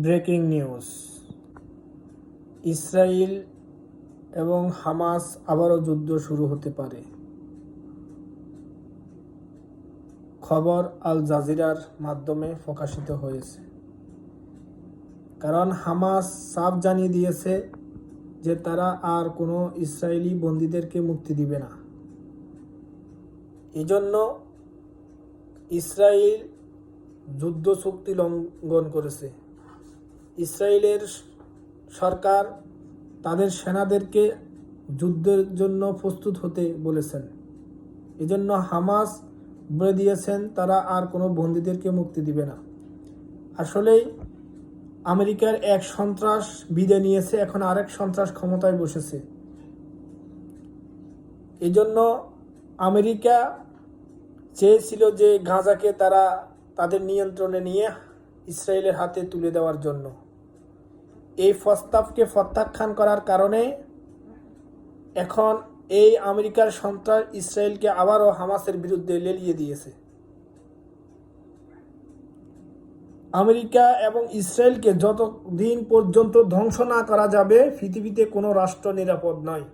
Breaking news, Israel এবং Hamas আবারও যুদ্ধ শুরু হতে পারে। খবর আল জাজিরার মাধ্যমে প্রকাশিত হয়েছে। কারণ হামাস সাফ জানিয়ে দিয়েছে যে তারা আর কোনো ইসরায়েলি বন্দীদেরকে মুক্তি দিবে না। এজন্য ইসরায়েল যুদ্ধ চুক্তি লঙ্ঘন করেছে। ইসরায়েলের সরকার তাদের সেনাদেরকে যুদ্ধের জন্য প্রস্তুত হতে বলেছেন। এজন্য হামাস বলে দিয়েছেন তারা আর কোনো বন্দীদেরকে মুক্তি দিবে না। আসলেই আমেরিকার এক সন্ত্রাস বিদায় নিয়েছে, এখন আরেক সন্ত্রাস ক্ষমতায় বসেছে। এজন্য আমেরিকা চেয়েছিল যে গাজাকে তারা তাদের নিয়ন্ত্রণে নিয়ে ইসরায়েলের হাতে তুলে দেওয়ার জন্য। এই প্রস্তাবকে প্রত্যাখ্যান করার কারণে এখন এই আমেরিকার সন্ত্রাস ইসরায়েলকে আবারও হামাসের বিরুদ্ধে লেলিয়ে দিয়েছে। আমেরিকা এবং ইসরায়েলকে যতদিন পর্যন্ত ধ্বংস না করা যাবে পৃথিবীতে কোনো রাষ্ট্র নিরাপদ নয়।